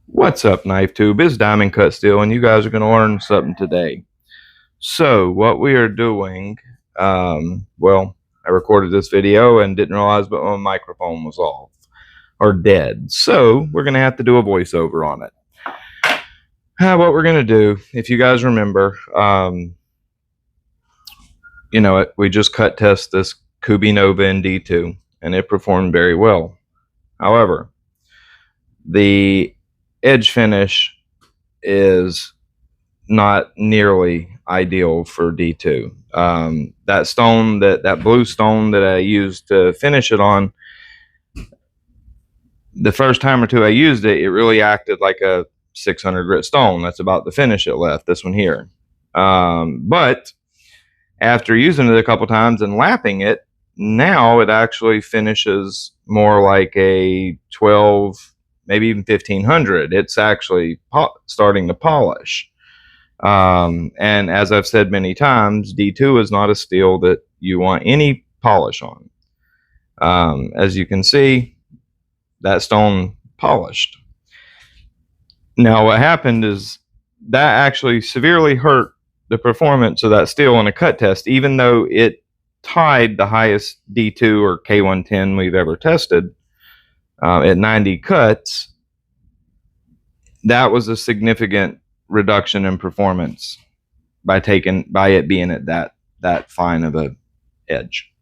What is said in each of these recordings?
What's up, Knife Tube? It's Diamond Cut Steel, and you guys are going to learn something today. So, what we are doing, well, I recorded this video and didn't realize but my microphone was off or dead. So, we're going to have to do a voiceover on it. What we're going to do, if you guys remember, we just cut test this Kubey Nova in D2, and it performed very well. However, the edge finish is not nearly ideal for D2. That stone, that blue stone that I used to finish it on, the first time or two I used it, it really acted like a 600 grit stone. That's about the finish it left, this one here. But after using it a couple times and lapping it, now it actually finishes more like a 12, maybe even 1500. It's actually starting to polish. And as I've said many times, D2 is not a steel that you want any polish on. As you can see, that stone polished. Now, what happened is that actually severely hurt the performance of that steel in a cut test, even though it tied the highest D2 or K110 we've ever tested at 90 cuts. That was a significant reduction in performance by it being at that fine of a edge.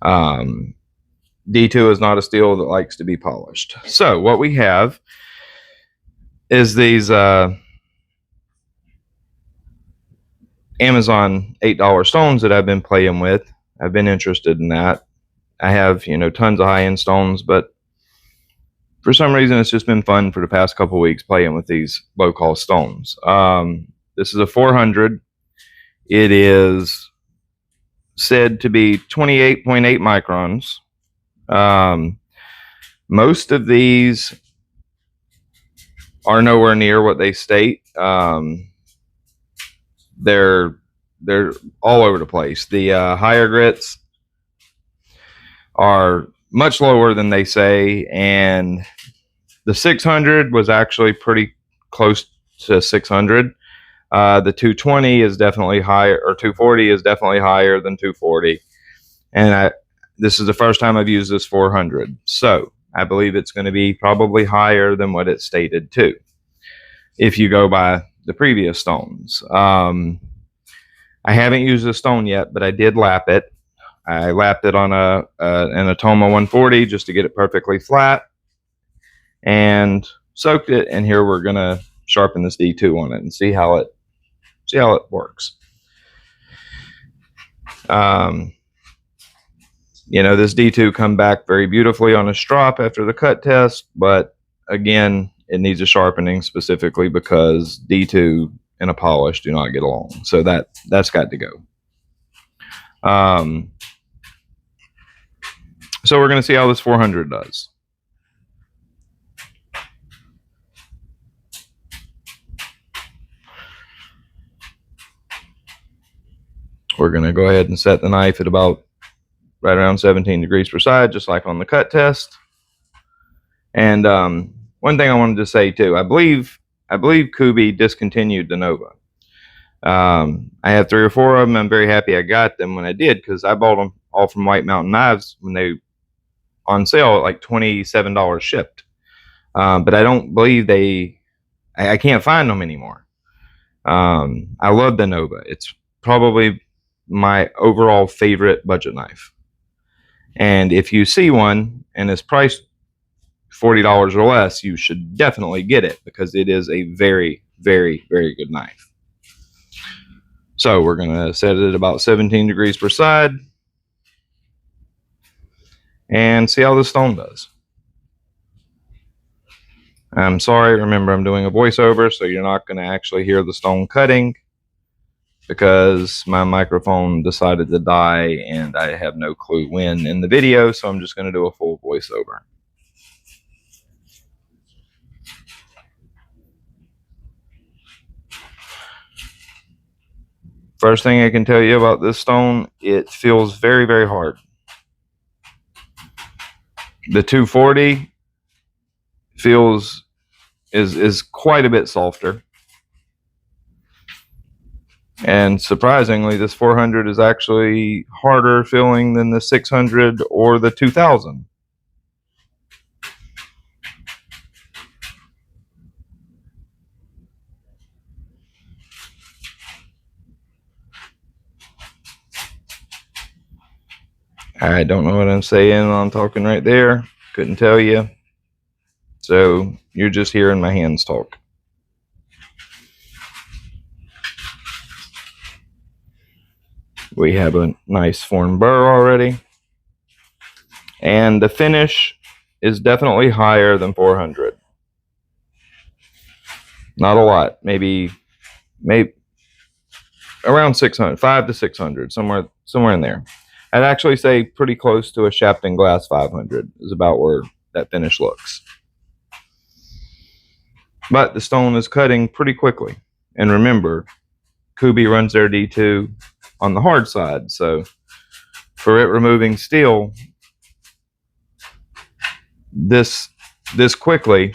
D2 is not a steel that likes to be polished. So what we have is these Amazon $8 stones that I've been playing with. I've been interested in that. I have, tons of high-end stones, but for some reason it's just been fun for the past couple of weeks playing with these low-cost stones. This is a 400. It is said to be 28.8 microns. Most of these are nowhere near what they state. They're all over the place. The higher grits are much lower than they say, and the 600 was actually pretty close to 600. The 220 is definitely higher, or 240 is definitely higher than 240. And this is the first time I've used this 400. So I believe it's going to be probably higher than what it stated too, if you go by the previous stones. I haven't used the stone yet, but I did lap it. I lapped it on an Atoma 140 just to get it perfectly flat, and soaked it. And here we're gonna sharpen this D2 on it and see how it works. This D2 come back very beautifully on a strop after the cut test, but again, it needs a sharpening specifically because D2 and a polish do not get along. So that's got to go. So we're going to see how this 400 does. We're going to go ahead and set the knife at about right around 17 degrees per side, just like on the cut test. And one thing I wanted to say too, I believe Kubey discontinued the Nova. I have 3 or 4 of them. I'm very happy I got them when I did, because I bought them all from White Mountain Knives when they on sale at like $27 shipped. But I don't believe I can't find them anymore. I love the Nova. It's probably my overall favorite budget knife. And if you see one and it's priced $40 or less, you should definitely get it, because it is a very, very, very good knife. So we're going to set it at about 17 degrees per side and see how the stone does. I'm sorry, remember I'm doing a voiceover, so you're not going to actually hear the stone cutting, because my microphone decided to die and I have no clue when in the video, so I'm just going to do a full voiceover. First thing I can tell you about this stone, it feels very, very hard. The 240 feels is quite a bit softer. And surprisingly, this 400 is actually harder filling than the 600 or the 2000. I don't know what I'm saying. I'm talking right there. Couldn't tell you. So you're just hearing my hands talk. We have a nice formed burr already. And the finish is definitely higher than 400. Not a lot. Maybe around 600, 5 to 600, somewhere in there. I'd actually say pretty close to a Sharpening Glass 500 is about where that finish looks. But the stone is cutting pretty quickly. And remember, Kubey runs their D2 on the hard side, so for it removing steel this quickly,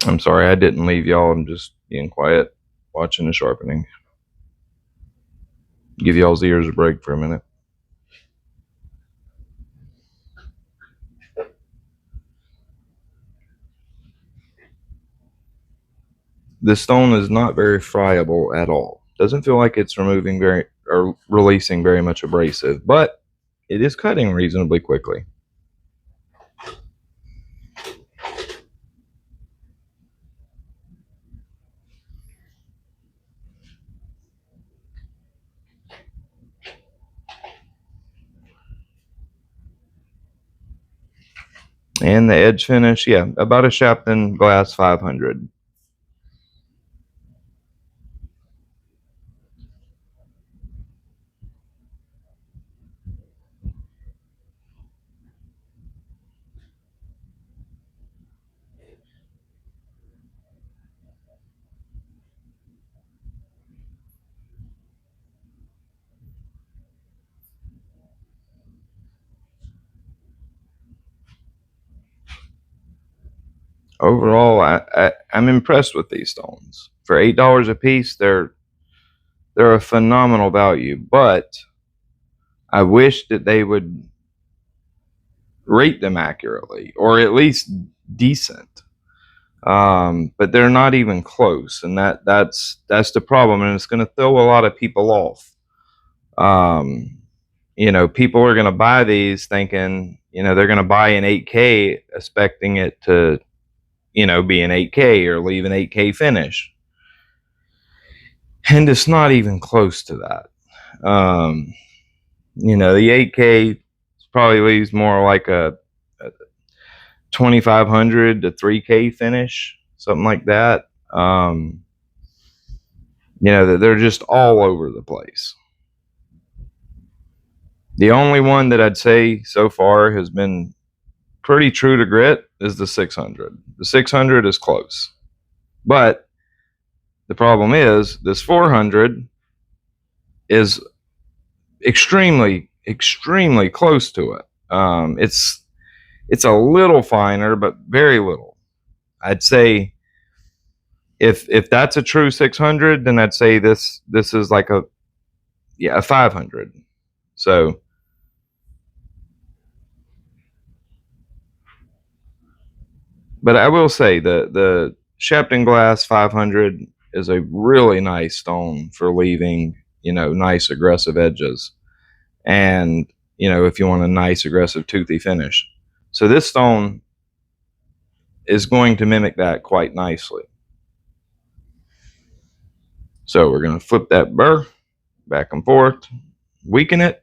I'm sorry I didn't leave y'all. I'm just being quiet, watching the sharpening. Give y'all's ears a break for a minute. This stone is not very friable at all. Doesn't feel like it's removing or releasing very much abrasive, but it is cutting reasonably quickly. And the edge finish, yeah, about a Sharpening Glass 500. Overall, I'm impressed with these stones. For $8 a piece, they're a phenomenal value, but I wish that they would rate them accurately, or at least decent. But they're not even close, and that's the problem, and it's going to throw a lot of people off. People are going to buy these thinking, they're going to buy an 8K, expecting it to, be an 8K or leave an 8K finish, and it's not even close to that. The 8K probably leaves more like a 2500 to 3K finish, something like that. They're just all over the place. The only one that I'd say so far has been pretty true to grit is the 600. The 600 is close, but the problem is this 400 is extremely close to it. It's a little finer, but very little. I'd say if that's a true 600, then I'd say this is like a 500. So but I will say the Sharpening Glass 500 is a really nice stone for leaving, nice aggressive edges, and if you want a nice aggressive toothy finish. So this stone is going to mimic that quite nicely. So we're going to flip that burr back and forth, weaken it.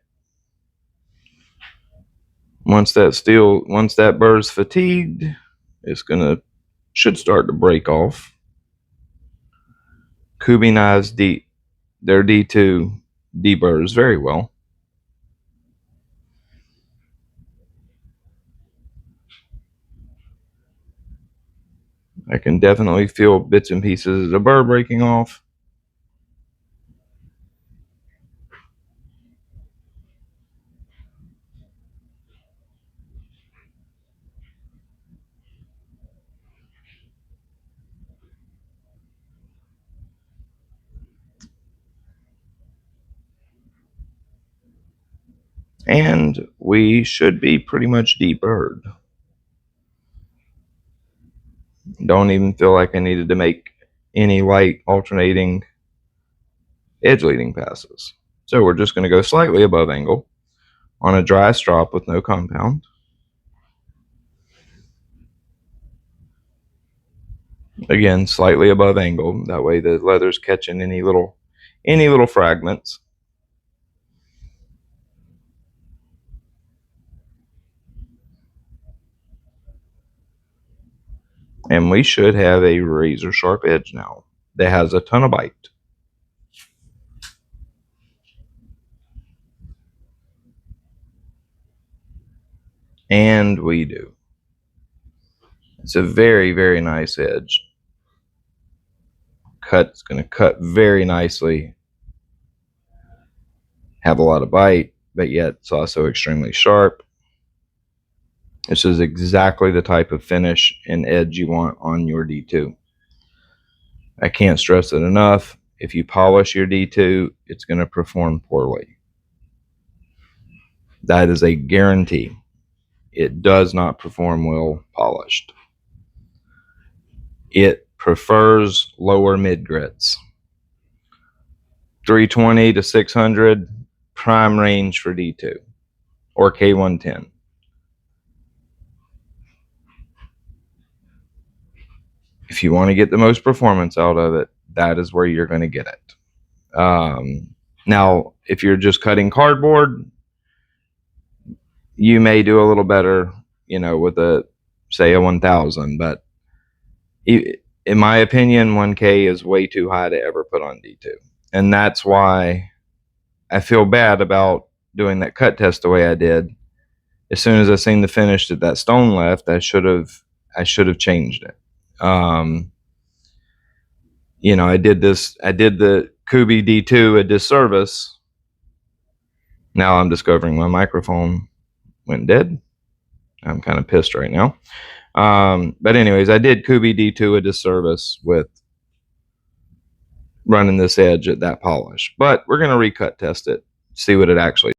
Once that burr's fatigued, should start to break off. Kubey knives their D2 deburrs very well. I can definitely feel bits and pieces of the burr breaking off. And we should be pretty much deburred. Don't even feel like I needed to make any light alternating edge leading passes. So we're just going to go slightly above angle on a dry strop with no compound. Again, slightly above angle. That way the leather's catching any little fragments. And we should have a razor sharp edge now that has a ton of bite. And we do. It's a very, very nice edge. It's going to cut very nicely. Have a lot of bite, but yet it's also extremely sharp. This is exactly the type of finish and edge you want on your D2. I can't stress it enough. If you polish your D2, it's going to perform poorly. That is a guarantee. It does not perform well polished. It prefers lower mid grits. 320 to 600, prime range for D2 or K110. If you want to get the most performance out of it, that is where you're going to get it. Now, if you're just cutting cardboard, you may do a little better, with say a 1000, but in my opinion, 1K is way too high to ever put on D2. And that's why I feel bad about doing that cut test the way I did. As soon as I seen the finish that stone left, I should have changed it. I did the Kubey D2 a disservice. Now I'm discovering my microphone went dead. I'm kind of pissed right now. But anyways, I did Kubey D2 a disservice with running this edge at that polish. But we're going to recut test it, see what it actually